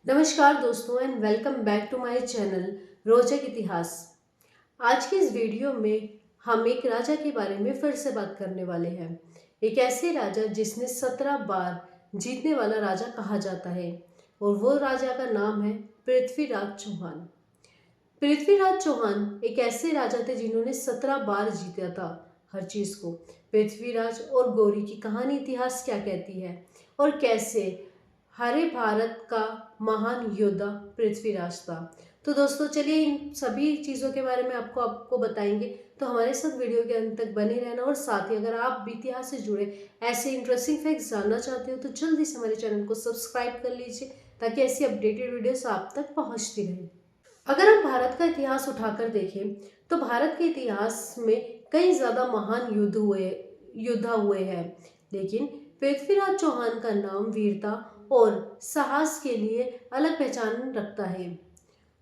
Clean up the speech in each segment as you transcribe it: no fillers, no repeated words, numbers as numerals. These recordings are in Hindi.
नमस्कार दोस्तों and welcome back to my channel रोचक इतिहास। आज की इस वीडियो में हम एक राजा के बारे में फिर से बात करने वाले हैं। एक ऐसे राजा जिसने 17 बार जीतने वाला राजा कहा जाता है और वो राजा का नाम है पृथ्वीराज चौहान। पृथ्वीराज चौहान एक ऐसे राजा थे जिन्होंने 17 बार जीता था हर चीज को। पृथ्वीराज और गौरी की कहानी इतिहास क्या कहती है और कैसे हरे भारत का महान योद्धा पृथ्वीराज था। तो दोस्तों चलिए इन सभी चीज़ों के बारे में आपको बताएंगे, तो हमारे साथ वीडियो के अंत तक बने रहना। और साथ ही अगर आप भी इतिहास से जुड़े ऐसे इंटरेस्टिंग फैक्ट्स जानना चाहते हो तो जल्दी से हमारे चैनल को सब्सक्राइब कर लीजिए ताकि ऐसी अपडेटेड वीडियोस आप तक पहुंचती रहे। अगर हम भारत का इतिहास उठाकर देखें तो भारत के इतिहास में कई ज़्यादा महान योद्धा हुए हैं, लेकिन पृथ्वीराज चौहान का नाम वीरता और साहस के लिए अलग पहचान रखता है।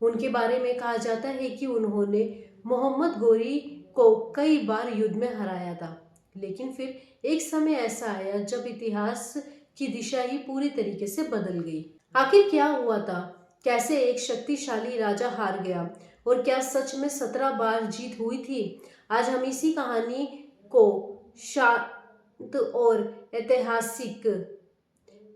उनके बारे में कहा जाता है कि उन्होंने मोहम्मद गोरी को कई बार युद्ध में हराया था, लेकिन फिर एक समय ऐसा आया जब इतिहास की दिशा ही पूरी तरीके से बदल गई। आखिर क्या हुआ था? कैसे एक शक्तिशाली राजा हार गया और क्या सच में 17 बार जीत हुई थी? आज हम इसी कहानी को शांत और ऐतिहासिक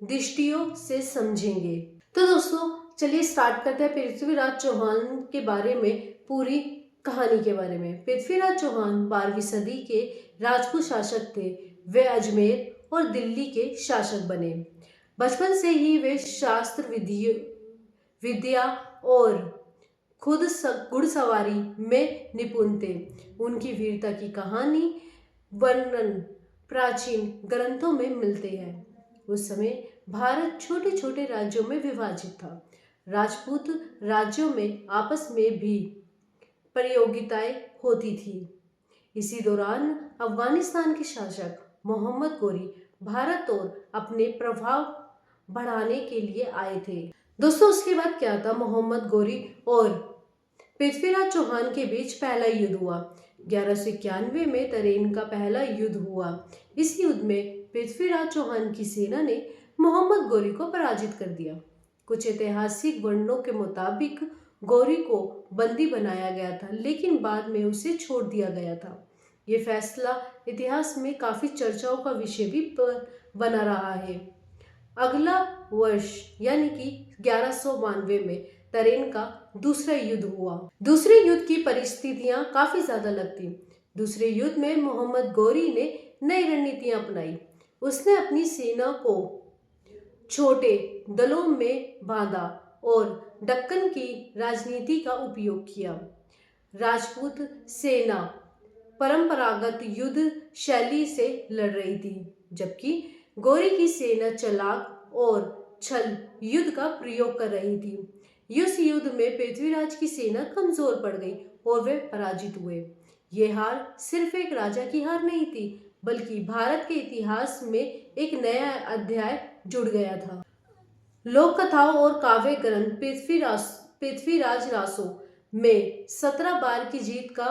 दृष्टियों से समझेंगे। तो दोस्तों चलिए स्टार्ट करते हैं पृथ्वीराज चौहान के बारे में, पूरी कहानी के बारे में। पृथ्वीराज चौहान 12वीं सदी के राजपूत शासक थे। वे अजमेर और दिल्ली के शासक बने। बचपन से ही वे शास्त्र विद्या और खुद घुड़सवारी में निपुण थे। उनकी वीरता की कहानी वर्णन प्राचीन ग्रंथों में मिलते हैं। उस समय भारत छोटे छोटे राज्यों में विभाजित था। राजपूत राज्यों में आपस में भी प्रतियोगिताएं होती थी। इसी दौरान अफगानिस्तान के शासक मोहम्मद गोरी भारत और अपने प्रभाव बढ़ाने के लिए आए थे। दोस्तों उसके बाद क्या था? मोहम्मद गोरी और पृथ्वीराज चौहान के बीच पहला युद्ध हुआ। 1191 में तरेन का पहला युद्ध हुआ। इस युद्ध में पृथ्वीराज चौहान की सेना ने मोहम्मद गोरी को पराजित कर दिया। कुछ ऐतिहासिक वर्णनों के मुताबिक गोरी को बंदी बनाया गया था, लेकिन बाद में उसे छोड़ दिया गया था। ये फैसला इतिहास में काफी चर्चाओं का विषय भी बना रहा है। अगला वर्ष यानी कि 1192 में तरेन का दूसरा युद्ध हुआ। दूसरे युद्ध की परिस्थितियां काफी ज्यादा अलग थी। दूसरे युद्ध में मोहम्मद गोरी ने नई रणनीतियां अपनाई। उसने अपनी सेना को छोटे दलों में बांधा और दक्कन की राजनीति का उपयोग किया। राजपूत सेना परंपरागत युद्ध शैली से लड़ रही थी, जबकि गोरी की सेना चालाक और छल युद्ध का प्रयोग कर रही थी। इस युद्ध में पृथ्वीराज की सेना कमजोर पड़ गई और वे पराजित हुए। ये हार सिर्फ एक राजा की हार नहीं थी, बल्कि भारत के इतिहास में एक नया अध्याय जुड़ गया था। लोक कथाओं और काव्य ग्रंथ पृथ्वीराज रासो में 17 बार की जीत का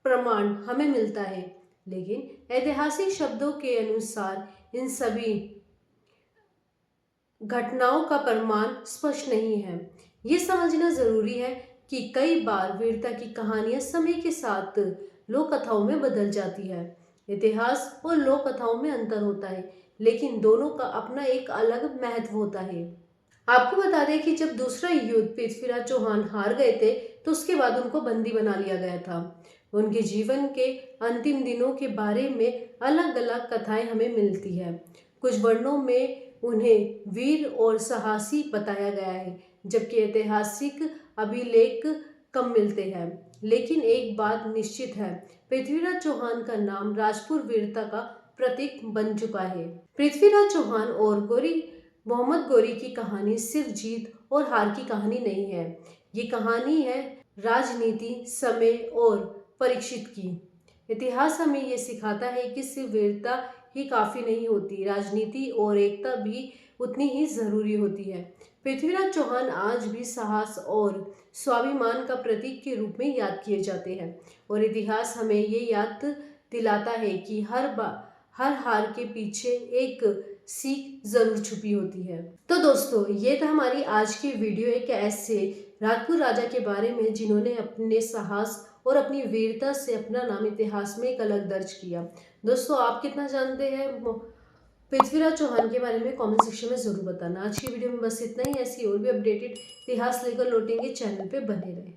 प्रमाण हमें मिलता है, लेकिन ऐतिहासिक शब्दों के अनुसार इन सभी घटनाओं का प्रमाण स्पष्ट नहीं है। ये समझना जरूरी है कि कई बार वीरता की कहानियां समय के साथ लोक कथाओं में बदल जाती है। इतिहास और लोक कथाओं में अंतर होता है, लेकिन दोनों का अपना एक अलग महत्व होता है। आपको बता दें कि जब दूसरा युद्ध पृथ्वीराज चौहान हार गए थे तो उसके बाद उनको बंदी बना लिया गया था। उनके जीवन के अंतिम दिनों के बारे में अलग अलग कथाएं हमें मिलती है। कुछ वर्णों में उन्हें वीर और साहसी बताया गया है, जबकि ऐतिहासिक अभिलेख कम मिलते हैं। लेकिन एक बात निश्चित है, पृथ्वीराज चौहान का नाम राजपूत वीरता का प्रतीक बन चुका है। पृथ्वीराज चौहान और मोहम्मद गोरी की कहानी सिर्फ जीत और हार की कहानी नहीं है। ये कहानी है राजनीति, समय और परीक्षित की। इतिहास हमें ये सिखाता है कि सिर्फ वीरता ही काफी नहीं होती, राजनीति और एकता भी उतनी ही जरूरी होती है। पृथ्वीराज चौहान आज भी साहस और स्वाभिमान का प्रतीक के रूप में याद किए जाते हैं, और इतिहास हमें ये याद दिलाता है कि हर हार के पीछे एक सीख जरूर छुपी होती है। तो दोस्तों, ये था हमारी आज की वीडियो एक ऐसे राजपूत राजा के बारे में जिन्होंने अपने साहस और अपनी वीरता से अपना नाम इतिहास में एक अलग दर्ज किया। दोस्तों, आप कितना जानते हैं पृथ्वीराज चौहान के बारे में कमेंट सेक्शन में जरूर बताना। आज की वीडियो में बस इतना ही। ऐसी और भी अपडेटेड इतिहास लेकर लौटेंगे, चैनल पे बने रहे।